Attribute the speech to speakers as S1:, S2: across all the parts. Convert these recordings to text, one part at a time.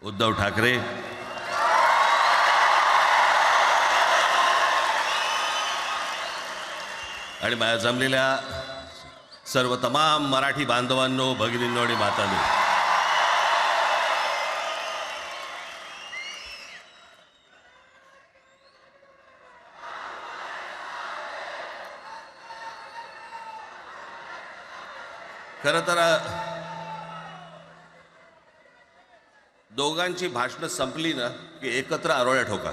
S1: उद्धव ठाकरे, आणि माझ्या जमलेल्या सर्व तमाम मराठी बांधवांनो, भगिनींनो आणि मातांनो, खरं तर दोघांची भाषणं संपली ना की एकत्र आरोळ्या ठोका.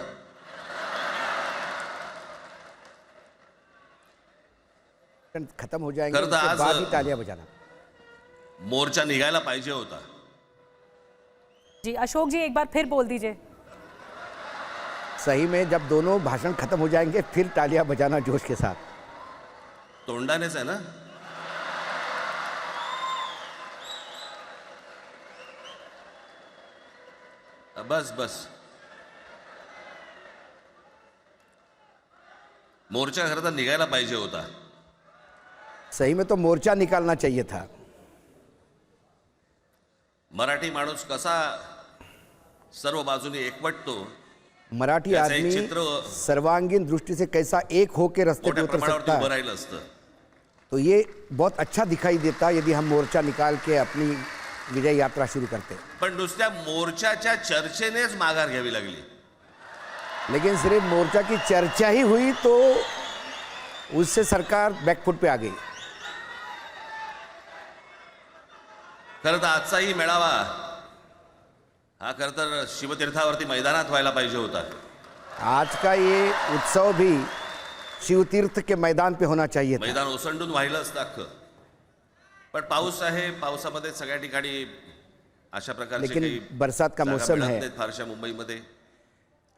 S2: खत्म हो जाएंगे,
S1: खरं तर
S2: उसके बाद ही
S1: आज
S2: तालियां बजाना.
S1: मोर्चा निघायला पाहिजे होता.
S3: जी अशोक जी एक बार फिर बोल दीजिए.
S2: सही में जब दोनों भाषण खत्म हो जाएंगे फिर तालियां बजाना जोश के साथ.
S1: तोंडानेच आहे ना. बस बस. मोर्चा खरं तर निघायला पाहिजे होता.
S2: सही में तो मोर्चा निकालना चाहिए था.
S1: मराठी माणूस कसा सर्व बाजूने एकवटतो,
S2: मराठी
S1: याचं एक
S2: आदमी
S1: चित्र
S2: सर्वांगीण दृष्टि से कैसा एक होकर रास्ते पे
S1: मोठ्या
S2: उतर
S1: प्रमाणावरती
S2: सकता
S1: उभं
S2: है,
S1: राहिलं असतं.
S2: तो ये बहुत अच्छा दिखाई देता यदि हम मोर्चा निकाल के अपनी विजय यात्रा शुरू करते.
S1: पण नुसत्या मोर्चाच्या चर्चेनेच माघार घ्यावी लागली.
S2: लेकिन सिर्फ मोर्चा की चर्चा ही हुई तो उससे सरकार बैकफुट पे आ गई.
S1: खरं तर आजचाही मेळावा हा खरं तर शिवतीर्थावरती मैदानात व्हायला पाहिजे होता.
S2: आज का ये उत्सव भी शिवतीर्थ के मैदान पे होना चाहिए था.
S1: मैदान ओसंडून वाहिलं असतं अख्खं. पण पाऊस आहे, पावसामध्ये सगळ्या ठिकाणी अशा प्रकारचे
S2: लेकिन
S1: काही
S2: बरसात का
S1: जागा
S2: मौसम
S1: मिळत
S2: है
S1: नाहीत फारशा मुंबईमध्ये.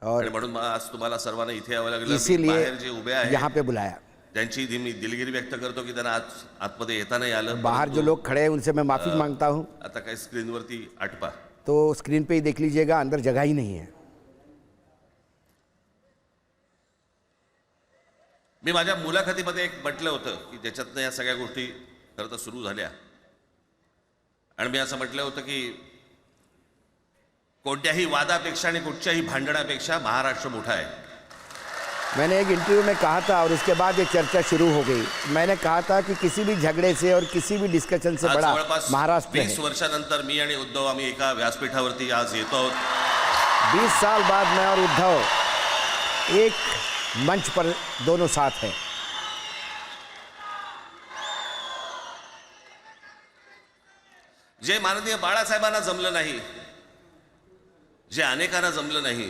S2: और
S1: आणि म्हणून मग आज तुम्हाला सर्वांना इथे यावं लागलं. मी
S2: इसीलिए
S1: बाहेर जे उभे आहेत
S2: यहाँ पे बुलाया.
S1: त्यांची मी दिलगिरी व्यक्त करतो की त्यांना आज आतमध्ये येता नाही आलं.
S2: बाहर जो लोग खड़े हैं उनसे मैं माफी मांगता हूँ.
S1: आता काही स्क्रीनवरती आटपा.
S2: तो स्क्रीन पे ही देख लीजिएगा, अंदर जगह ही नहीं है.
S1: मी माझ्या मुलाखतीमध्ये एक म्हटलं होतं की ज्याच्यातनं या सगळ्या गोष्टी खरं तर सुरू झाल्या. आणि मी असं म्हटलं होतं की कोणत्याही वादापेक्षा आणि कुठच्याही भांडणापेक्षा महाराष्ट्र मोठा आहे.
S2: मैंने एक इंटरव्यू में कहा था और उसके बाद ये चर्चा शुरू हो गई. मैंने कहा था कि किसी भी झगड़े से और किसी भी डिस्कशन से
S1: आज
S2: बड़ा
S1: जवळपास
S2: महाराष्ट्र
S1: 20
S2: है.
S1: वर्षानंतर मी आणि उद्धव आम्ही एका व्यासपीठावरती आज येतो आहोत.
S2: 20 साल बाद मैं और उद्धव एक मंच पर दोनों साथ हैं.
S1: जे माननीय बाळासाहेबांना जमलं नाही, जे अनेकांना जमलं नाही,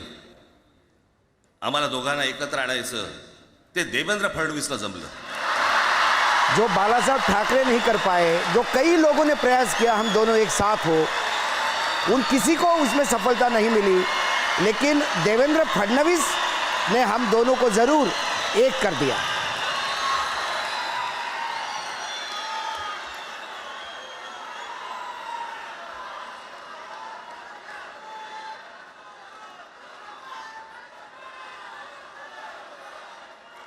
S1: आम्हाला दोघांना एकत्र आणायचं, ते देवेंद्र फडणवीसला जमलं.
S2: जो बाला साहब ठाकरे नहीं कर पाए, जो कई लोगों ने प्रयास किया हम दोनों एक साथ हो, उन किसी को उसमें सफलता नहीं मिली. लेकिन देवेंद्र फडणवीस ने हम दोनों को जरूर एक कर दिया.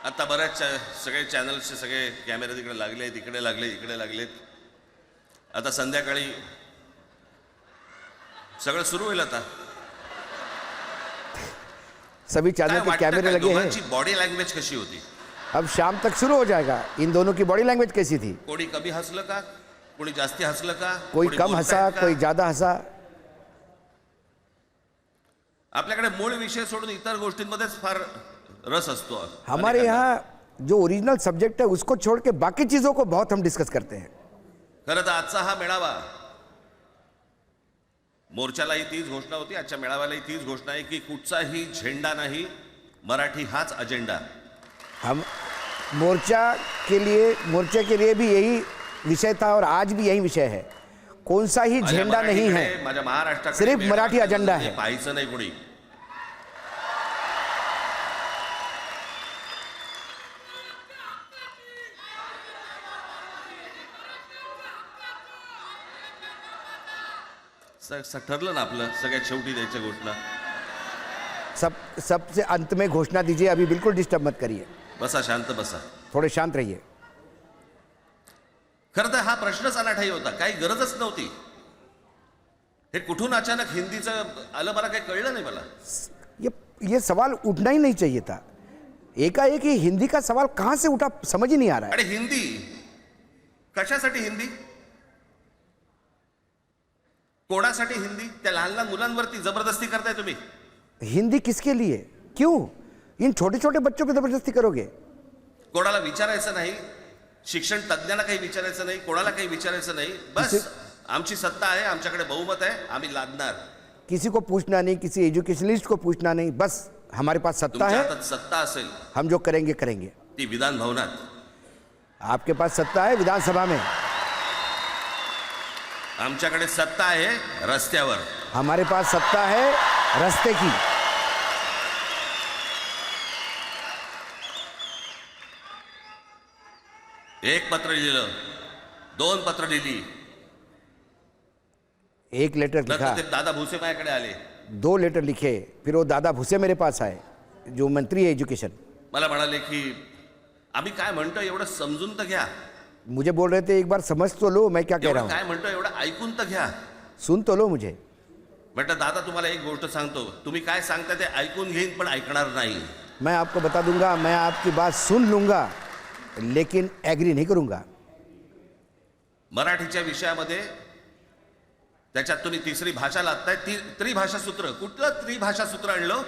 S1: आता बऱ्याच सगळे चॅनल्सचे सगळे कॅमेरे तिकडे लागले, तिकडे लागले, इकडे लागलेत. आता संध्याकाळी सगळं सुरू होईल. आता
S2: सभी चैनल पे कैमरे लगे हैं.
S1: दोघांची बॉडी लँग्वेज कशी होती?
S2: अब शाम तक शुरू हो जाएगा. इन दोनों की बॉडी लैंग्वेज कैसी थी?
S1: कोणी कमी हसलं का, कोणी जास्ती हसलं का,
S2: कोई
S1: कोणी
S2: कम
S1: बोलतायत
S2: हंसा,
S1: का?
S2: कोई ज्यादा हंसा.
S1: आपल्याकडे मूळ विषय सोडून इतर गोष्टींमध्येच फार रस असतो.
S2: हमारे यहाँ जो ओरिजिनल सब्जेक्ट है उसको छोड़ के बाकी चीजों को बहुत हम डिस्कस करते हैं.
S1: खरं तर आजचा हा मेळावा, मोर्चालाही तीच घोषणा होती, आजच्या मेळाव्यालाही तीच घोषणा आहे की कुठचाही झेंडा नाही, मराठी हाच अजेंडा.
S2: हम मोर्चे के लिए भी यही विषय था और आज भी यही विषय है. कौन सा ही
S1: माझ्या
S2: झेंडा नहीं
S1: मराठीकडे,
S2: है,
S1: माझ्या महाराष्ट्राकडे
S2: सिर्फ
S1: मेळावा
S2: मराठी अजेंडा
S1: हे
S2: है.
S1: पाहायचं नाही कोणी. ठरलं ना आपलं सगळ्यात शेवटी द्यायच्या घोषणा.
S2: सबसे अंत में घोषणा दीजिए. अभी बिल्कुल डिस्टर्ब मत करिए.
S1: बसा, शांत बसा.
S2: थोड़े शांत रहिए.
S1: खरं तर हा प्रश्नच अनाठाई होता, काही गरजच नव्हती. हे कुठून अचानक हिंदीचं आलं मला काही कळलं नाही मला.
S2: ये सवाल उठना ही नहीं चाहिए था. एकाएक ही हिंदी का सवाल कहां से उठा समझ ही नहीं आ रहा है.
S1: आणि हिंदी कशासाठी हिंदी, कोणासाठी हिंदी? त्या लहान लहान मुलांवरती जबरदस्ती करताय तुम्ही.
S2: हिंदी किसके लिए, क्यों इन छोटे छोटे बच्चों को जबरदस्ती करोगे?
S1: कोणाला विचारायचं नाही, शिक्षण तज्ञांना काही विचारायचं नाही, कोणाला काही विचारायचं नाही. बस आमची सत्ता आहे, आमच्याकडे बहुमत आहे, आम्ही लादणार.
S2: किसी को पूछना नहीं, किसी एजुकेशनिस्ट को पूछना नहीं, बस हमारे पास सत्ता
S1: तुमच्या
S2: है,
S1: हातात सत्ता असेल
S2: हम जो करेंगे करेंगे.
S1: ती विधान भवनात,
S2: आपके पास सत्ता है विधानसभा में,
S1: आमच्याकडे सत्ता आहे रस्त्यावर.
S2: हमारे पास सत्ता है रास्ते की.
S1: एक पत्र लिहिलं, 2 पत्र लिहिली,
S2: एक लेटर लिखा,
S1: नंतर ते दादा भुसे माझ्याकडे आले.
S2: 2 लेटर लिखे, फिर वो दादा भुसे मेरे पास आए जो मंत्री है एजुकेशन.
S1: मला म्हणाले की आम्ही काय म्हणतो एवढं समजून तर घ्या.
S2: मुझे बोल रहे थे एक बार समझ तो लो मैं क्या कह रहा
S1: एवढं
S2: हूँ,
S1: काय म्हणतो एवढं ऐकून तर घ्या.
S2: सुन तो लो मुझे.
S1: म्हटलं दादा तुम्हाला एक गोष्ट सांगतो, तुम्ही काय सांगता ते ऐकून घेईन पण ऐकणार नाही.
S2: मैं आपको बता दूंगा, मैं आपकी बात सुन लूंगा लेकिन एग्री नहीं करूंगा.
S1: मराठीच्या विषयामध्ये त्याच्यात तुम्ही तिसरी भाषा लादताय. त्रिभाषा सूत्र, कुठलं त्रिभाषा सूत्र आणलं?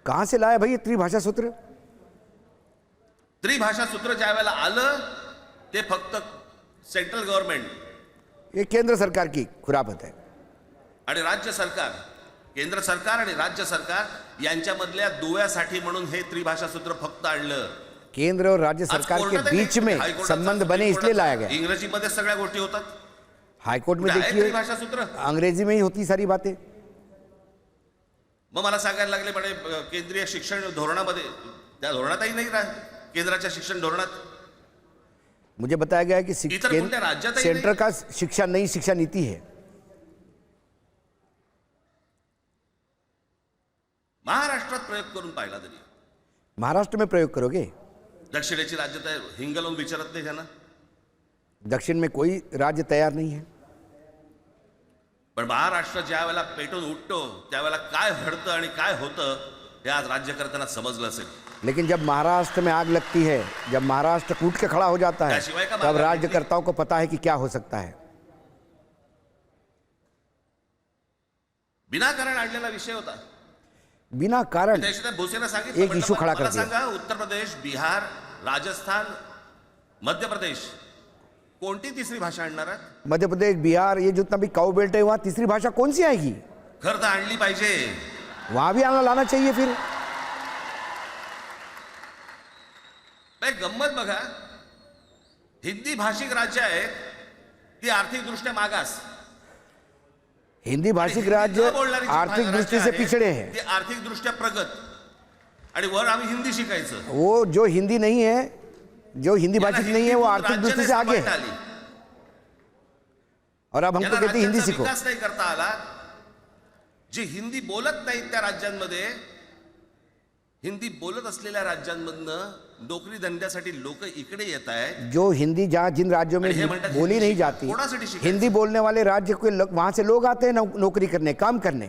S2: कहां से लाया भाई ये त्रिभाषा सूत्र?
S1: त्रिभाषा सूत्र ज्या वेळेला आलं ते फक्त सेंट्रल गव्हर्नमेंट
S2: ये केंद्र सरकार की खुरापत है.
S1: आणि राज्य सरकार, केंद्र सरकार आणि राज्य सरकार यांच्यामधल्या दुव्यासाठी म्हणून हे त्रिभाषा सूत्र फक्त आणलं.
S2: केंद्र और राज्य
S1: आज
S2: सरकार के
S1: कोर्टात
S2: बीच
S1: आहे,
S2: में
S1: हायकोर्टाचा,
S2: संबंध
S1: सुप्रीम
S2: बने इसलिए लाया
S1: कोर्टाचा.
S2: गया.
S1: इंग्रजीमध्ये सगळ्या गोष्टी होतात.
S2: हाईकोर्ट में
S1: कुठे आहे
S2: देखिए
S1: त्रिभाषा सूत्र?
S2: अंग्रेजी में ही होती सारी बातें.
S1: मग मला सांगायला लागले म्हणे केंद्रीय शिक्षण धोरणामध्ये, त्या धोरणातही नाही राहत, केंद्राच्या शिक्षण धोरणात.
S2: मुझे बताया गया है कि
S1: इतर कुठल्या राज्यातही
S2: सेंटर
S1: नाही.
S2: का शिक्षा नई शिक्षा नीति है.
S1: महाराष्ट्रात प्रयोग करून पाहिला तरी
S2: महाराष्ट्र में प्रयोग करोगे?
S1: दक्षिणेची राज्य तर हिंगलवून विचारत नाही त्यांना.
S2: दक्षिण में कोई राज्य तैयार नहीं है.
S1: पण महाराष्ट्र ज्या वेळेला पेटून उठतो त्यावेळेला काय घडतं आणि काय होतं हे आज राज्यकर्त्यांना समजलं असेल.
S2: लेकिन जब महाराष्ट्र में आग लगती है, जब महाराष्ट्र कूट के खड़ा हो जाता है,
S1: त्याशिवाय का
S2: तब
S1: माघार
S2: राज्यकर्ताओं को पता है कि क्या हो सकता है.
S1: विनाकारण आणलेला विषय होता.
S2: बिना कारण
S1: त्याशिवाय भोसेला सांगितलं,
S2: एक
S1: म्हटलं,
S2: issue खड़ा
S1: मला
S2: कर दिया.
S1: सांगा उत्तर प्रदेश, बिहार, राजस्थान, मध्य प्रदेश कोणती तिसरी भाषा आणणार आहे?
S2: मध्य प्रदेश, बिहार, ये जितना भी काउ बेल्ट है वहाँ तीसरी भाषा कौन सी आएगी?
S1: खरं तर आणली पाहिजे.
S2: वहां भी आना लाना चाहिए. फिर
S1: एक गंमत बघा, हिंदी भाषिक राज्य आहेत ती आर्थिकदृष्ट्या मागास.
S2: हिंदी भाषिक
S1: हिंदी
S2: राज्य
S1: न बोलणारी जी
S2: आर्थिक
S1: राज्य
S2: दृष्टि से
S1: आहेत,
S2: पिछड़े हैं.
S1: ती आर्थिकदृष्ट्या प्रगत, आणि वर आम्ही हिंदी शिकायचं.
S2: वो जो हिंदी नहीं है, जो हिंदी भाषिक नहीं है, वो आर्थिक दृष्टि से आगे है. और अब हमको कहते हैं हिंदी सीखो.
S1: विकास नाही करता आला. जे हिंदी बोलत नाहीत त्या राज्यांमध्ये, हिंदी बोलत असलेल्या राज्यांमधनं नोकरी धंद्यासाठी लोक इकडे येत आहेत.
S2: जो हिंदी जहाँ जिन राज्यों में
S1: आणि हे म्हणतात
S2: बोली
S1: हिंदी
S2: नहीं
S1: शिका.
S2: जाती,
S1: कोणासाठी शिकायचं?
S2: हिंदी बोलने वाले राज्य के वहां से लोग आते हैं नौकरी करने, काम करने.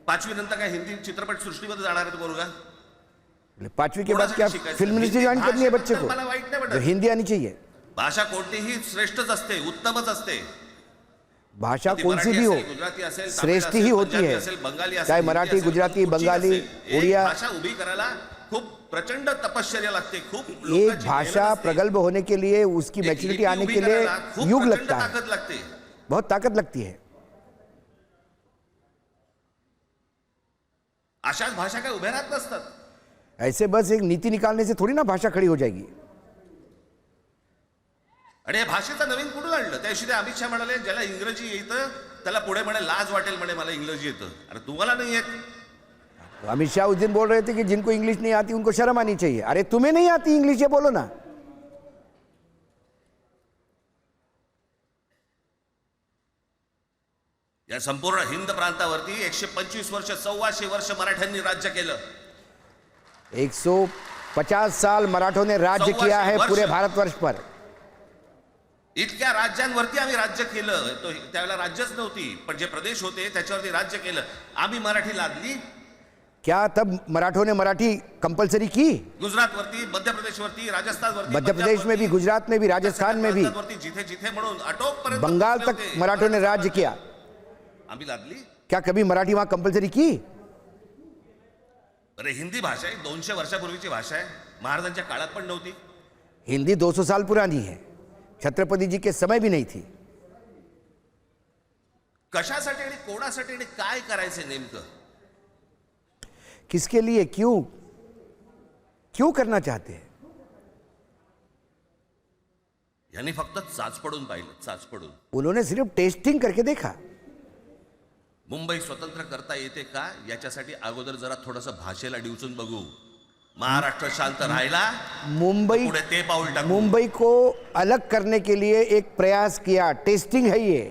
S1: 5वी नंतर काय हिंदी चित्रपट सृष्टीमध्ये जाणार आहेत पोरगा?
S2: 5वीं के बाद क्या
S1: कोणासाठी शिकायचं?
S2: फिल्म इंडस्ट्री ज्वाइन
S1: हिंदी
S2: करनी है बच्चे
S1: भाषेबद्दल
S2: को?
S1: मला वाईट नाही
S2: तो
S1: वाटत.
S2: हिंदी आनी चाहिए.
S1: भाषा कोणतीही श्रेष्ठच असते, उत्तमच असते.
S2: भाषा
S1: ती
S2: कौन सी
S1: मराठी
S2: भी हो,
S1: असेल, गुजराती असेल, तामिळ
S2: श्रेष्ठ
S1: असेल,
S2: ही होती
S1: पंजाबी
S2: है.
S1: असेल, बंगाली असेल,
S2: चाहे
S1: हिंदी
S2: मराठी,
S1: असेल,
S2: गुजराती,
S1: कुठची
S2: बंगाली,
S1: असेल, एक
S2: उड़िया.
S1: भाषा उभी करायला खूप प्रचंड तपश्चर्या लागते. खूप
S2: एक
S1: लोकांची
S2: भाषा
S1: मेहनत असते.
S2: प्रगल्भ होने के लिए, उसकी
S1: एक
S2: मैच्योरिटी
S1: लिपी
S2: आने
S1: उभी
S2: के लिए
S1: करायला खूप
S2: युग
S1: प्रचंड
S2: लगता है,
S1: ताकद लागते.
S2: बहुत ताकत लगती है.
S1: अशाच भाषा काय उभ्या राहत नसतात.
S2: ऐसे बस एक नीति निकालने से थोड़ी ना भाषा खड़ी हो जाएगी.
S1: आणि या भाषेचं नवीन कुठून आणलं? त्या दिवशी ते अमित शहा म्हणाले ज्याला इंग्रजी येतं त्याला पुढे म्हणे लाज वाटेल, म्हणे मला इंग्रजी येतं. अरे तुम्हाला नाही येत.
S2: अमित शाह उस दिन बोल रहे थे कि जिनको इंग्लिश नहीं आती उनको शर्म आनी चाहिए. अरे तुम्हें नहीं आती इंग्लिश, ये बोलो ना.
S1: या संपूर्ण हिंद प्रांतावरती 125 वर्ष, 1400 वर्ष मराठ्यांनी राज्य केलं.
S2: 150 साल मराठों ने राज्य किया है पूरे भारतवर्ष पर.
S1: इतक्या राज्यांवरती आम्ही राज्य केलं. तो त्यावेळेला राज्यच नव्हती, पण जे प्रदेश होते त्याच्यावरती राज्य केलं. आम्ही मराठी लादली.
S2: क्या तब मराठों ने मराठी कंपलसरी की?
S1: गुजरात वरती, मध्य प्रदेश वरती, राजस्थान वरती,
S2: मध्य प्रदेश में भी, गुजरात में भी, राजस्थान में भी,
S1: जिथे जिथे म्हणून अटोकपर्यंत
S2: बंगाल तक
S1: होते.
S2: मराठों ने राज्य किया.
S1: आम्ही लादली.
S2: क्या कभी मराठी वहां कंपलसरी की?
S1: अरे हिंदी भाषा आहे, 200 वर्षापूर्वीची भाषा आहे. महाराजांच्या काळात पण नव्हती.
S2: हिंदी 200 साल पुरानी है, छत्रपति जी के समय भी नहीं थी.
S1: कशासाठी आणि कोणासाठी आणि काय करायचं नेमकं?
S2: किसके लिए, क्यों क्यों करना चाहते हैं?
S1: यांनी फक्त चाचपडून पाहिलं, चाचपडून.
S2: उन्होंने सिर्फ टेस्टिंग करके देखा.
S1: मुंबई स्वतंत्र करता येते का याच्यासाठी अगोदर जरा थोडंसं भाषेला डिवचून बघू. महाराष्ट्र शांत राहिला,
S2: मुंबई
S1: पुढे ते पाऊल टाकू.
S2: मुंबई को अलग करने के लिए एक प्रयास किया. टेस्टिंग है ये.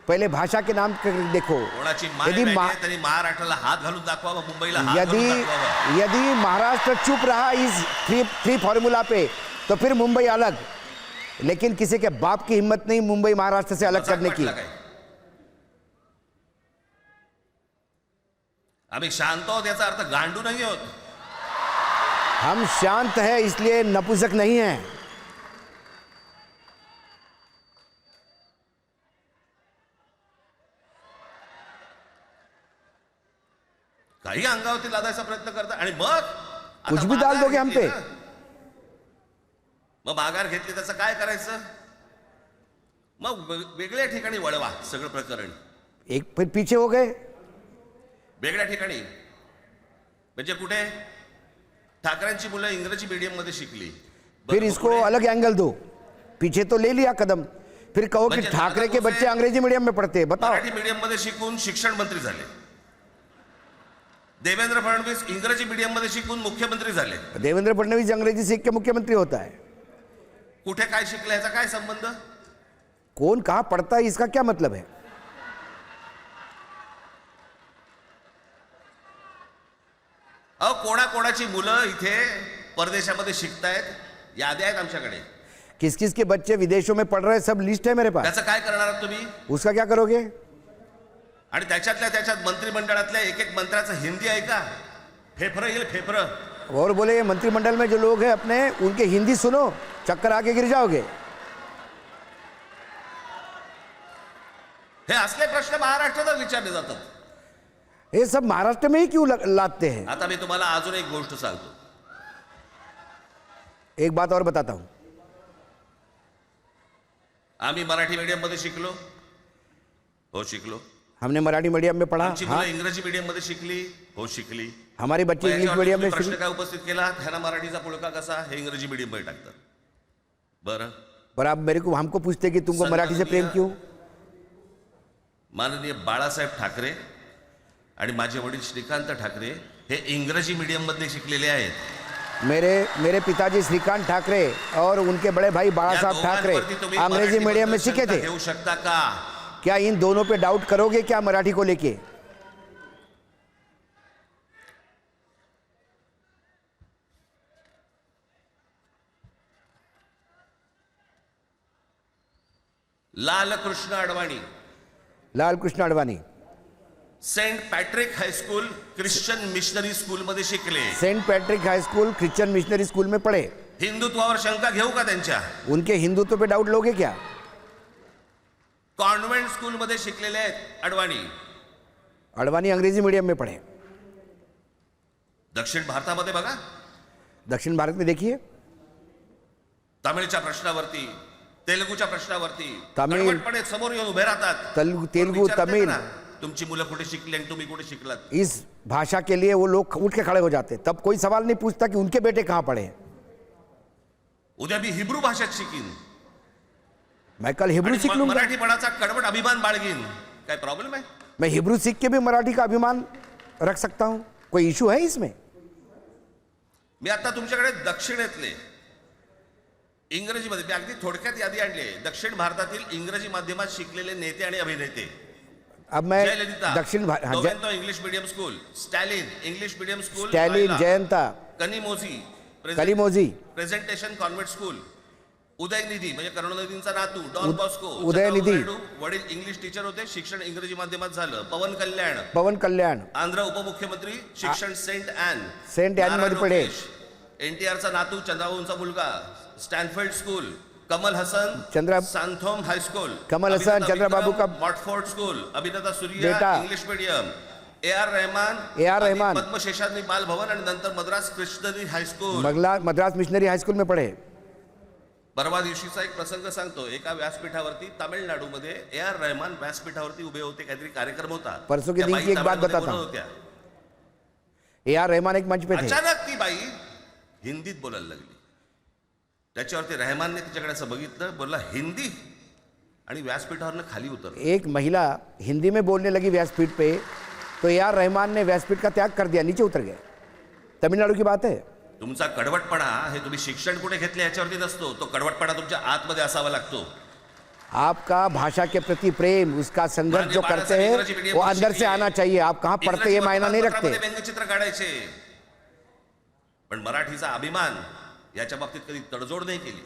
S2: पहले भाषा के नाम कर देखो.
S1: कोणाची माय
S2: यदि
S1: बहीण आहे, त्यांनी महाराष्ट्राला हात घालून दाखवावा, मुंबईला हात
S2: यदि
S1: घालून दाखवावा.
S2: यदि महाराष्ट्र चुप रहा इस थ्री फॉर्मूला पे तो फिर मुंबई अलग. लेकिन किसी के बाप की हिम्मत नहीं मुंबई महाराष्ट्र से अलग करने की.
S1: म्हटलं काय? आम्ही शांत आहोत याचा अर्थ गांडू नाही आहोत.
S2: हम शांत है इसलिए नपुंसक नहीं है.
S1: काही अंगावरती लादायचा प्रयत्न करता आणि मग आता
S2: कुछ भी डाल
S1: माघार
S2: दोगे हम
S1: घेतली
S2: पे.
S1: ना. मग माघार घेतली त्याचं काय करायचं? मग वेगळ्या ठिकाणी वळवा सगळं प्रकरण.
S2: एक फिर पीछे हो गए.
S1: वेगळ्या ठिकाणी म्हणजे कुठे? ठाकरेंची मुलं इंग्रजी मीडियम मध्ये शिकली.
S2: फिर इसको अलग एंगल दो. पीछे तो ले लिया कदम, फिर कहो कि
S1: म्हणजे
S2: ठाकरे के
S1: दादा
S2: बच्चे अंग्रेजी मीडियम में पढ़ते हैं. बताओ.
S1: मराठी मीडियम मध्ये शिकून शिक्षण मंत्री झाले. देवेंद्र फडणवीस इंग्रजी मीडियम मध्ये शिकून मुख्यमंत्री झाले.
S2: देवेंद्र फडणवीस अंग्रेजी सीख के मुख्यमंत्री होता है.
S1: कुठे काय शिकले याचा काय संबंध?
S2: कौन कहाँ पढ़ता है इसका क्या मतलब है?
S1: अहो कोणाकोणाची मुलं इथे परदेशामध्ये शिकतायत, याद्या आहेत आमच्याकडे.
S2: किस किस के बच्चे विदेशों में पढ़ रहे हैं, सब लिस्ट है मेरे पास.
S1: त्याचं काय करणार आहात तुम्ही?
S2: उसका क्या करोगे?
S1: आणि त्याच्यातल्या त्याच्यात मंत्रिमंडळातल्या एक एक मंत्र्याचं हिंदी आहे का? फेफरं येईल फेफरं.
S2: और बोले ये मंत्रिमंडल में जो लोग हैं अपने उनके हिंदी सुनो, चक्कर आके गिर जाओगे.
S1: हे असले प्रश्न महाराष्ट्रात विचारले जातात.
S2: ये सब महाराष्ट्र में ही क्यों लादते हैं?
S1: आता मी तुम्हाला अजून एक गोष्ट सांगतो.
S2: एक बात और बताता हूं.
S1: आम्ही मराठी मीडियम मध्ये शिकलो. हो शिकलो.
S2: हमने मराठी मीडियम में पढ़ा.
S1: आमची मुलं इंग्रजी मीडियम मध्ये शिकली. हो शिकली.
S2: हमारे बच्चे
S1: मग
S2: इंग्लिश
S1: याच्यावर
S2: मीडियम में
S1: तुम्ही प्रश्न
S2: शिकले.
S1: काय उपस्थित केला? ह्याला मराठीचा पुळका कसा? हे इंग्रजी मीडियम मध्ये टाकतात. बरं,
S2: पर आप मेरे को हमको पूछते कि तुमको मराठी से प्रेम क्यों?
S1: माननीय बाळासाहेब ठाकरे आणि माझे वडील श्रीकांत ठाकरे हे इंग्रजी मीडियम मध्ये शिकलेले आहेत.
S2: मेरे पिताजी श्रीकांत ठाकरे और उनके बड़े भाई बाला
S1: या
S2: साहब ठाकरे
S1: दोघांवरती तुम्ही
S2: अंग्रेजी मीडियम में
S1: मराठीबद्दल
S2: सीखे
S1: शंका
S2: थे.
S1: घेऊ शकता का?
S2: क्या इन दोनों पे डाउट करोगे क्या मराठी को लेके?
S1: Lalkrishna Advani,
S2: Lal Krishna Advani
S1: saint Patrick high school Christian missionary school मध्ये शिकले.
S2: Saint Patrick high school Christian missionary school में पढ़े.
S1: हिंदुत्वावर शंका घेऊ का त्यांच्या?
S2: उनके हिंदुत्व पे डाउट लोगे क्या?
S1: कॉन्व्हेंट स्कूल मध्ये शिकलेले आहेत अडवाणी.
S2: अडवाणी अंग्रेजी मीडियम में पढ़े.
S1: दक्षिण भारतामध्ये बघा,
S2: दक्षिण भारत में देखिए,
S1: तमिळच्या प्रश्नावरती, तेलुगूच्या प्रश्नावरती
S2: तमिळ-
S1: कडवटपणे समोर येऊन उभे राहतात.
S2: तेलुगू,
S1: विचारतात
S2: तमिळ.
S1: ना, तुमची मुलं कुठे शिकली आणि तुम्ही कुठे शिकलात?
S2: इस भाषा के लिए वो लोग उठ के खड़े हो जाते. तब कोई सवाल नहीं पूछता कि उनके बेटे कहाँ पढ़े.
S1: उद्या मी हिब्रू भाषेत शिकीन,
S2: मैं कल हिब्रू
S1: आणि
S2: सीख लूंगा.
S1: मराठीपणाचा कडवट अभिमान बाळगीन. काय प्रॉब्लेम आहे?
S2: मैं हिब्रू सीख के भी मराठी का अभिमान रख सकता हूं. कोई इशू है इसमें?
S1: मी आता तुमच्याकडे दक्षिणेतले इंग्रजीमध्ये मी अगदी थोडक्यात यादी आणली आहे. दक्षिण भारतातील इंग्रजी माध्यमात शिकलेले नेते आणि अभिनेते.
S2: अब मैं
S1: जयललिता,
S2: दक्षिण
S1: दोघेंतो English medium school. Stalin English medium school.
S2: Stalin,
S1: Noida.
S2: Jayanta,
S1: Kanimozhi
S2: Kanimozhi,
S1: presentation convent school. Udhayanidhi म्हणजे करुणानिधींचा नातू डॉन बॉस्को.
S2: उदयनिधी.
S1: चंद्रबाबू नायडू वडील इंग्लिश टीचर होते, शिक्षण इंग्रजी माध्यमात झालं.
S2: पवन कल्याण
S1: आंध्र उपमुख्यमंत्री, शिक्षण सेंट ॲन.
S2: सेंट ॲन मध्ये पडे.
S1: एनटीआरचा नातू चंद्रबाबूंचा मुलगा Stanford school. Kamal Haasan
S2: Chandra
S1: Santhome high school.
S2: Kamal Haasan Chandrababu का
S1: मॉटफोर्ड स्कूल. अभिनेता सूर्या
S2: बेटा.
S1: English medium. AR Rahman
S2: Rahman.
S1: Padmaseshadri Bal Bhavan आणि नंतर मद्रास क्रिश्नरी हायस्कूल.
S2: मद्रास मिशनरी हाईस्कूल में पढ़े.
S1: परवा दिवशीचा एक प्रसंग सांगतो. एका व्यासपीठावरती तामिळनाडूमध्ये AR रहमान व्यासपीठावरती उभे होते, काहीतरी कार्यक्रम होता.
S2: परसों के
S1: त्या
S2: दिन
S1: बाई
S2: की एक बात
S1: तामिळमध्ये
S2: बताता
S1: बोलत
S2: हूं.
S1: होत्या.
S2: AR रहमान एक मंच पे थे.
S1: अचानक ती बाई हिंदीत बोलायला लागली. त्याच्यावरती रहमानने तिच्याकडे असं बघितलं, बोलला हिंदी, आणि व्यासपीठावरनं खाली उतर.
S2: एक महिला हिंदी में बोलने लगी व्यासपीठ पे, तो AR रहमान ने व्यासपीठ का त्याग कर दिया, नीचे उतर गए. तमिलनाडु की बात है.
S1: तुमचा कडवटपणा हे तुम्ही शिक्षण कुठे घेतले याच्यावरती नसतो, तो कडवटपणा तुमच्या आतमध्ये असावा लागतो.
S2: आपका भाषा के प्रति प्रेम, उसका संघर्ष जो करते हैं वो अंदर से आना चाहिए. आप कहाँ पढ़ते ये मायना नहीं रखते.
S1: व्यंगचित्र काढायचे, पण मराठीचा अभिमान याच्या बाबतीत कधी तडजोड नाही केली.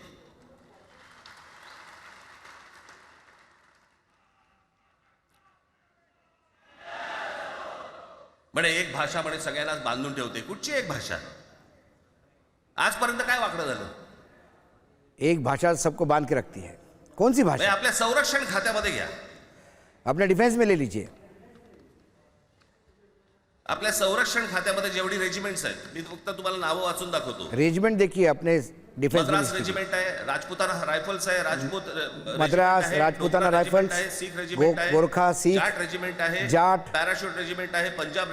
S1: म्हणे एक भाषा म्हणे सगळ्यांनाच बांधून ठेवते. कुठची एक भाषा? आजपर्यंत काय वाकडं झालं?
S2: एक भाषा सबको बांध के रखती है. कौन सी भाषा?
S1: आपल्या संरक्षण खात्यामध्ये घ्या.
S2: अपने डिफेंस में ले लीजिए.
S1: आपल्या संरक्षण खात्यामध्ये जेवढी रेजिमेंट्स आहेत, मी फक्त तुम्हाला नावं वाचून दाखवतो.
S2: रेजिमेंट देखिए अपने डिफेंस
S1: मद्रास रेजिमेंट आहे, राजपुताना रायफल्स आहे, राजपूत
S2: मद्रास, राजपुताना रायफल्स,
S1: सिख रेजिमेंट आहे,
S2: गोरखा सिख,
S1: जाट रेजिमेंट आहे,
S2: जाट,
S1: पॅराशूट रेजिमेंट आहे, पंजाब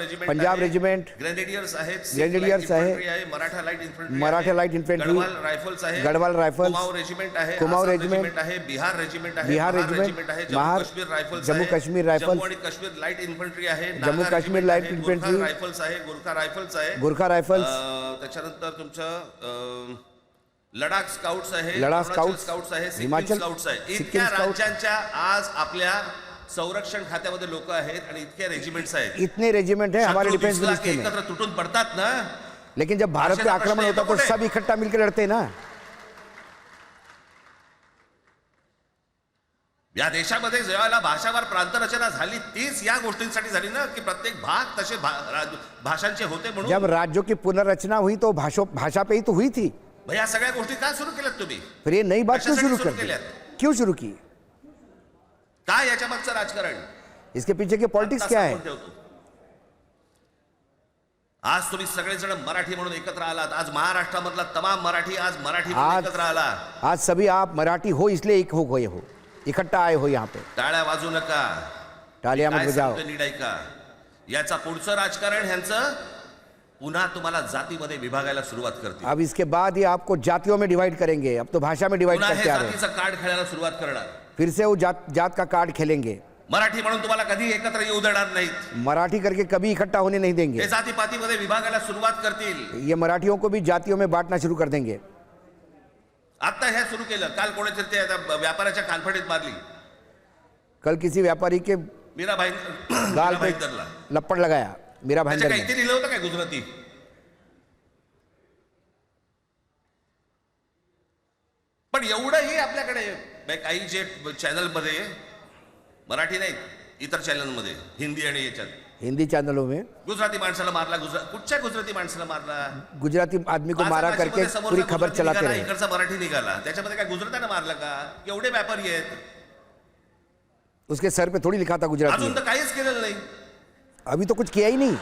S2: रेजिमेंट,
S1: ग्रेनेडियर्स आहेत,
S2: ग्रेनेडियर्स आहे,
S1: Maratha light infantry,
S2: Garhwal
S1: rifles आहे,
S2: गढ़वाल रायफल्स,
S1: कुमाऊं रेजिमेंट आहे,
S2: कुमाऊं
S1: आसाम
S2: रेजिमेंट
S1: आहे, बिहार रेजिमेंट आहे,
S2: बिहार
S1: महार
S2: रेजिमेंट
S1: आहे,
S2: महार,
S1: जम्मू काश्मीर रायफल्स,
S2: जम्मू
S1: आणि काश्मीर लाईट इन्फंट्री आहे,
S2: Jammu Kashmir light infantry,
S1: rifles आहे, गोरखा रायफल्स आहे,
S2: गोरखा रायफल्स,
S1: त्याच्यानंतर तुमचं लडाख स्काउट्स आहे,
S2: लडाख स्काउट्स
S1: आहे,
S2: हिमाचल
S1: स्काउट्स आहे.
S2: सिक्कीम
S1: इतक्या
S2: स्काउट्स.
S1: राज्यांच्या आज आपल्या संरक्षण खात्यामध्ये लोक आहेत आणि इतक्या रेजिमेंट्स आहेत.
S2: इतने रेजिमेंट है हमारे डिफेंस
S1: शत्रू
S2: मिनिस्ट्री में.
S1: एकत्र तुटून पडतात ना.
S2: लेकिन जब भारत पे आक्रमण होता तो सब इकट्ठा मिलकर लड़ते ना.
S1: या देशामध्ये जेव्हा भाषावार प्रांतरचना झाली, तीच या गोष्टींसाठी झाली ना, की प्रत्येक भाग तसे भाषांचे होते म्हणून.
S2: जब राज्यों की पुनर्रचना हुई तो भाषा पे ही तो हुई थी.
S1: या सगळ्या गोष्टी का सुरू केल्यात तुम्ही?
S2: फिर ये नई बात क्यों
S1: कशासाठी
S2: शुरू
S1: सुरू
S2: कर दी?
S1: केल्यात?
S2: क्यों शुरू की?
S1: काय याच्या मागचं राजकारण?
S2: इसके पीछे के पॉलिटिक्स क्या है?
S1: आज तुम्ही सगळेजण मराठी म्हणून एकत्र आलात. आज महाराष्ट्रामधला तमाम मराठी आज मराठी म्हणून एकत्र आला.
S2: आज सभी आप मराठी हो इसलिए एक हो गए हो, इकट्ठा आए हो यहाँ पे.
S1: टाळ्या वाजू नका,
S2: तालियां मत बजाओ.
S1: नीट ऐका. याचा पुढचं राजकारण ह्यांचं पुन्हा तुम्हाला जातीमध्ये विभागायला सुरुवात करते.
S2: अब इसके बाद ये आपको जातियों में डिवाइड करेंगे. अब तो भाषा में डिवाइड
S1: पुन्हा हे
S2: करते आ रहे हैं.
S1: जातीचं कार्ड खेळायला सुरुवात करणार.
S2: फिर से वो जात का कार्ड खेलेंगे.
S1: मराठी म्हणून तुम्हाला कधी एकत्र येऊ देणार नाहीत.
S2: मराठी करके कभी इकट्ठा होने नहीं देंगे.
S1: हे जातीपातीमध्ये विभागायला सुरुवात करतील.
S2: ये मराठियों को भी जातियों में बांटना शुरू कर देंगे.
S1: आता हे सुरू केलं. काल कोणाच्या ते व्यापाऱ्याच्या कानफडीत मारली.
S2: कल किसी व्यापारी के
S1: मीरा
S2: गाल पे
S1: भाईंदरला
S2: लपड़ लगाया. मीरा भाईंदर
S1: काही लिहिलं होतं काय गुजराती? पण एवढंही आपल्याकडे काही जे चॅनलमध्ये मराठी नाही, इतर चॅनलमध्ये हिंदी आणि याच्यात
S2: हिंदी चैनलों में
S1: गुजराती माणसाला मारला. कुठच्या गुजराती माणसाला मारला?
S2: गुजराती आदमी को मारा करके पूरी खबर चलाते रहे.
S1: इकडचा मराठी निघाला, त्याच्यामध्ये काय गुजरात्यानं मारलं का? एवढे व्यापारी आहेत.
S2: उसके सर पे थोड़ी लिखा था गुजराती.
S1: अजून तर काहीच केलेलं नाही.
S2: अभी तो कुछ किया ही नहीं.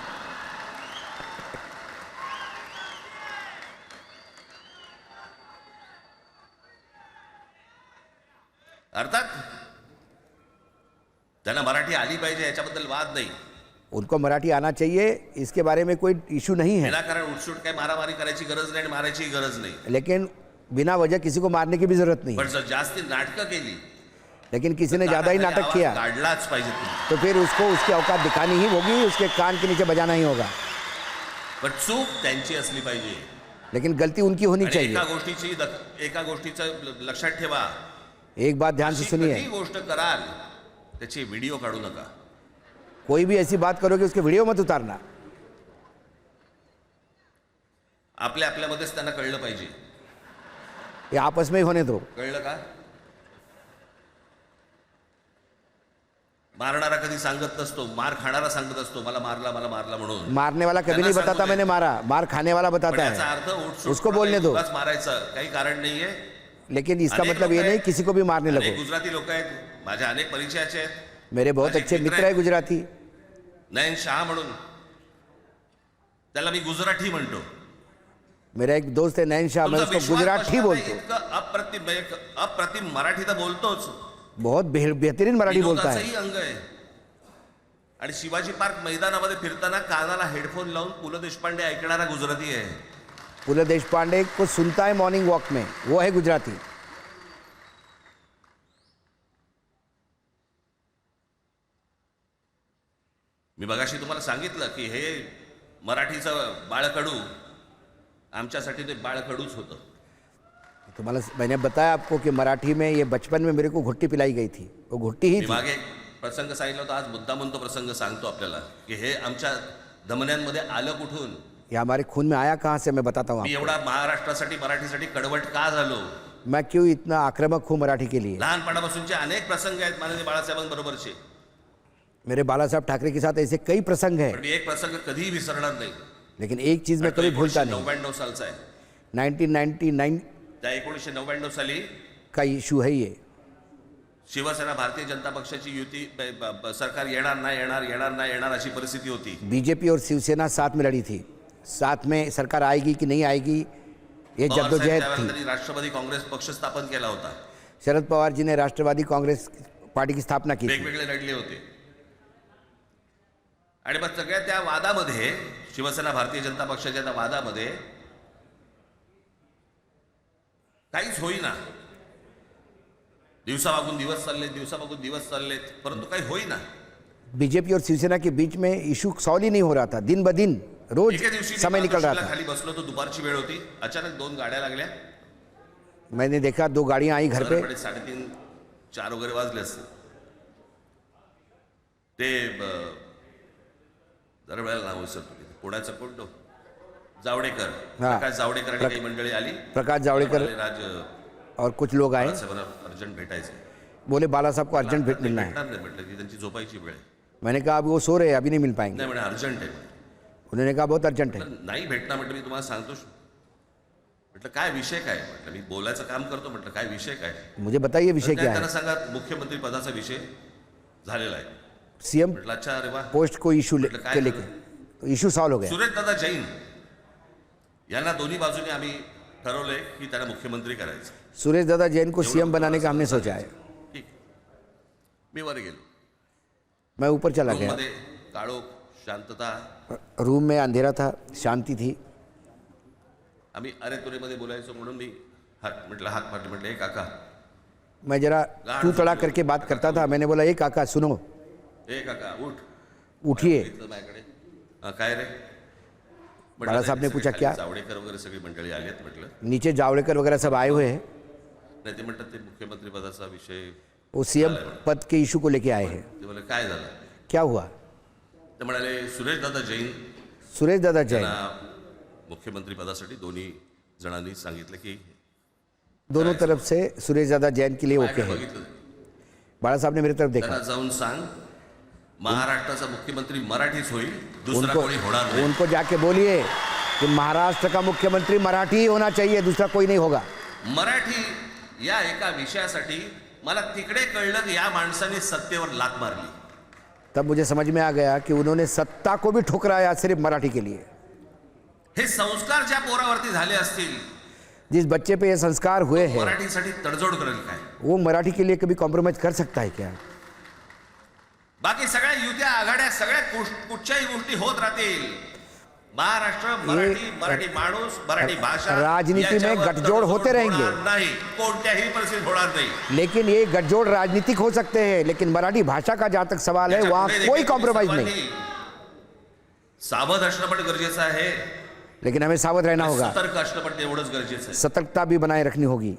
S1: अर्थात त्यांना मराठी आली पाहिजे याच्याबद्दल वाद नाही.
S2: उनको मराठी आना चाहिए, इसके बारे में कोई इशू नहीं है.
S1: विनाकारण उठसूट काही मारामारी करायची गरज नाही आणि मारायची गरज नाही.
S2: लेकिन बिना वजह किसी को मारने की भी जरूरत नहीं.
S1: पण जर जास्ती नाटकं केली,
S2: लेकिन किसी ने ज्यादा ही नाटक किया
S1: काढलाच पाहिजे तुम्ही.
S2: तो फिर उसको उसकी औकात दिखानी ही होगी, उसके कान के नीचे बजाना ही होगा.
S1: पण चूक त्यांची असली पाहिजे.
S2: लेकिन गलती उनकी होनी
S1: आणि
S2: चाहिए.
S1: एका गोष्टीचं लक्षात ठेवा.
S2: एक बात ध्यान से सुनिए.
S1: ही गोष्ट कराल त्याची व्हिडिओ काढू नका.
S2: कोई भी ऐसी बात करोगे उसके वीडियो मत उतारना.
S1: आपल्यामध्येच त्यांना कळलं पाहिजे.
S2: ये आपस में ही होने दो.
S1: कळलं का? मारणारा कधी सांगत नसतो, मार खाणारा सांगत असतो मला मारला म्हणून.
S2: मारने वाला कभी
S1: त्यांना
S2: नहीं बताता
S1: सांगू दे.
S2: मैंने मारा, मार खाने वाला
S1: पण
S2: बताता
S1: याचा
S2: है.
S1: अर्थ उठसूट
S2: उसको बोलने दो.
S1: उगाच मारायचं काही कारण नाहीये.
S2: लेकिन इसका
S1: अनेक
S2: मतलब
S1: लोक
S2: ये नहीं
S1: आहेत,
S2: किसी को भी मारने
S1: अनेक
S2: लगो.
S1: गुजराती लोक आहेत, माझ्या अनेक परिचयाचे आहेत.
S2: मेरे बहुत
S1: माझे
S2: अच्छे
S1: मित्र
S2: मित्र है गुजराती.
S1: नयन शाह म्हणून, त्याला मी गुजराती म्हणतो.
S2: मेरा एक दोस्त है नयन शाह, मैं
S1: तुमचा
S2: उसको
S1: विश्वास
S2: गुजराती
S1: बसला
S2: बोलतो.
S1: नाही, इतकं अप्रतिम मराठी तर बोलतोच.
S2: बहुत बेहतरीन मराठी बोलता है.
S1: विनोदाचंही अंग आहे. आणि शिवाजी पार्क मैदानामध्ये फिरताना कानाला हेडफोन लावून पु ल देशपांडे ऐकणारा गुजराती आहे.
S2: पुल देशपांडे को सुनता है मॉर्निंग वॉक में, वो है गुजराती.
S1: मी मगाशी तुम्हाला सांगितलं की हे मराठीचं बाळकडू आमच्यासाठी ते बाळकडूच होतं.
S2: तो मैंने बताया आपको कि मराठी में ये बचपन में मेरे को घुट्टी पिलाई गई थी, वो घुट्टी ही
S1: मी
S2: थी.
S1: मागे एक प्रसंग सांगितला होता, आज मुद्दामून तो प्रसंग सांगतो आपल्याला की हे आमच्या धमन्यांमध्ये आलं कुठून.
S2: ये हमारे खून में आया कहाँ से, मैं बताता हूँ
S1: मी
S2: आपको.
S1: एवढा महाराष्ट्रासाठी मराठीसाठी कडवट का झालो.
S2: मैं क्यों इतना आक्रामक हूँ मराठी के लिए.
S1: लहानपणापासूनचे अनेक प्रसंग आहेत माननीय बाळासाहेबांबरोबरचे,
S2: मेरे बाला साहब ठाकरे के साथ ऐसे कई प्रसंग हैं,
S1: पण मी एक प्रसंग कधीही विसरणार नाही.
S2: लेकिन एक चीज मैं कभी भूलता नहीं.
S1: 1999 सालचा आहे.
S2: 1999
S1: त्या 1999 साली
S2: का इशू है ये.
S1: शिवसेना भारतीय जनता पक्षाची युती सरकार येणार नाही येणार अशी परिस्थिती होती.
S2: बीजेपी और शिवसेना साथ में लड़ी थी. साथ में सरकार आएगी कि नहीं आएगी ये
S1: पवार साहेब
S2: जद्दोजहद
S1: त्यावेळेला
S2: थी.
S1: त्यांनी राष्ट्रवादी काँग्रेस पक्ष स्थापन केला होता.
S2: शरद पवार जी ने राष्ट्रवादी कांग्रेस पार्टी की स्थापना की थी.
S1: वेगवेगळे लढले होते. आणि मग सगळ्या त्या वादामध्ये शिवसेना भारतीय जनता पक्षाच्या त्या वादामध्ये काहीच होईना. दिवसामागून दिवस चाललेत परंतु काही होईना.
S2: बीजेपी और शिवसेना के बीच में इशू सॉल्व ही नहीं हो रहा था. दिन ब दिन रोज
S1: एके दिवशी मी
S2: समय निकल रहा था.
S1: खाली बसलो तो दुपारची वेळ होती. अचानक 2 गाड्या लागल्या.
S2: मैंने देखा 2 गाड़ियां आई घर पे.
S1: 3:30-4 वगैरे वाजले असते. ते जरा वेळेला नाव विसरतो. पुण्याचा कोण तो जावडेकर,
S2: हा.
S1: प्रकाश जावडेकर आणि काही मंडळी आली.
S2: प्रकाश जावड़ेकर
S1: राज
S2: और कुछ लोग आए,
S1: अर्जंट भेटायचे.
S2: बोले बाला साहब को अर्जेंट भेट मिलना है.
S1: भेटणार नाही म्हटलं की त्यांची झोपायची वेळ आहे.
S2: मैंने कहा अभी वो सो रहे हैं, अभी नहीं मिल पाएंगे.
S1: नाही म्हणे अर्जंट आहे.
S2: उन्होंने कहा बहुत अर्जेंट है.
S1: म्हटलं, नाही भेटणार म्हटलं मी तुम्हाला सांगतो. म्हटलं काय विषय काय. म्हटलं मी बोलायचं काम करतो. म्हटलं काय विषय काय.
S2: मुझे बताइए विषय क्या
S1: त्यांना
S2: है.
S1: सांगा मुख्यमंत्री पदाचा विषय झालेला आहे.
S2: सीएम
S1: म्हटलं अच्छा अरे वा.
S2: पोस्ट को इशू
S1: म्हटलं काय
S2: के लेके तो इशू सॉल्व हो गया.
S1: सुरेश दादा जैन यांना दोन्ही बाजूने आम्ही ठरवलंय की त्यांना मुख्यमंत्री करायचं.
S2: सुरेश दादा जैन को सीएम बनाने का हमने सोचा है.
S1: ठीक. मी वर गेलो.
S2: मैं ऊपर चला गया.
S1: रूममध्ये काळोख, शांतता.
S2: रूम में अंधेरा था, शांति थी.
S1: आम्ही अरे तुरेमध्ये बोलायचो म्हणून मी हाक मारले. म्हटलं ए काका.
S2: मैं जरा तू तड़ा करके बात करता था. मैंने बोला ए काका सुनो,
S1: ए काका उठ.
S2: उठिए.
S1: बघितलं माझ्याकडे. काय रे. म्हटलं,
S2: बाळा साहेब ने
S1: सगळे
S2: पूछा
S1: खाली
S2: क्या.
S1: जावडेकर वगैरे सगळी मंडळी आलीत. म्हटलं
S2: नीचे जावड़ेकर वगैरह सब आए हुए हैं.
S1: नाही ते म्हणतात ते मुख्यमंत्री पदाचा विषय.
S2: वो सीएम पद के इशू को लेके आए हैं.
S1: ते बोले काय झालं.
S2: क्या हुआ.
S1: ते म्हणाले सुरेश दादा जैन
S2: सुरेश दादा जैन
S1: यांना मुख्यमंत्री पदासाठी दोन्ही जणांनी सांगितलं की
S2: दोनों तरफ से सुरेश दादा जैन के लिए ओके
S1: माझ्याकडे
S2: है.
S1: बघितलं.
S2: बाला साहब ने मेरी तरफ देखा.
S1: त्यांना जाऊन सांग महाराष्ट्राचा मुख्यमंत्री मराठीच होईल, दुसरा
S2: उनको
S1: कोणी होणार नाही.
S2: उनको जाके बोलिए कि महाराष्ट्र का मुख्यमंत्री मराठी ही होना चाहिए, दूसरा कोई नहीं होगा.
S1: मराठी या एका विषयासाठी मला तिकडे कळलं की या माणसाने सत्तेवर लाथ मारली.
S2: तब मुझे समझ में आ गया कि उन्होंने सत्ता को भी ठुकराया सिर्फ मराठी के लिए.
S1: हे संस्कार ज्या पोरावरती झाले असतील
S2: जिस बच्चे पे ये संस्कार हुए हैं
S1: मराठीसाठी तडजोड करेल काय.
S2: वो मराठी के लिए कभी कॉम्प्रोमाइज कर सकता है क्या.
S1: बाकी सगळ्या युत्या आघाड्या सगळ्या कुठच्याही गोष्टी होत राहतील. महाराष्ट्र मराठी माणूस मराठी भाषा
S2: राजनीति में
S1: याच्यावर
S2: गठजोड़ होते
S1: तडजोड
S2: रहेंगे.
S1: होणार नाही, कोणत्याही परिस्थितीत होणार नाही.
S2: लेकिन ये गठजोड़ राजनीतिक हो सकते हैं, लेकिन मराठी भाषा का जहां तक सवाल है वहां
S1: याच्यापुढे
S2: कोई
S1: देखील
S2: कॉम्प्रोमाइज नहीं.
S1: सर्वांनी सावध असणं पण गरजेचं आहे.
S2: लेकिन हमें सावध रहना होगा.
S1: सतर्क असणं पण तेवढंच गरजेचं आहे.
S2: सतर्कता भी बनाए रखनी होगी.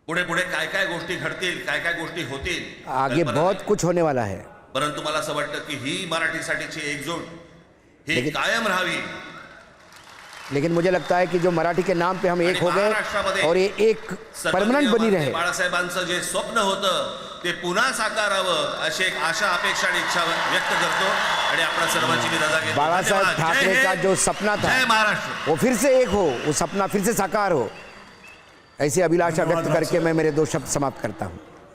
S1: पुढे पुढे काय काय गोष्टी घडतील, काय काय गोष्टी होतील,
S2: आगे
S1: कल्पना
S2: बहुत
S1: नाही.
S2: कुछ होने वाला है.
S1: परंतु मला असं वाटतं की ही मराठीसाठीची एकजूट ही कायम राहावी.
S2: लेकिन मुझे लगता है कि जो मराठी के नाम पे हम एक हो गए और ये एक परमनंट बनी रहे।
S1: बाळासाहेबांचं जे स्वप्न होतं ते पुन्हा साकारावं अशी एक आशा अपेक्षा आणि इच्छा व्यक्त करतो आणि आपल्या सर्वांची मी रजा घेतो।
S2: बाळासाहेब
S1: धन्यवाद।
S2: ठाकरे
S1: जय
S2: का
S1: हिंद,
S2: जो सपना था
S1: जय महाराष्ट्र,
S2: वो फिर से एक हो, वो सपना फिर से साकार हो, ऐसी अभिलाषा व्यक्त करके मैं मेरे 2 शब्द समाप्त करता हूँ।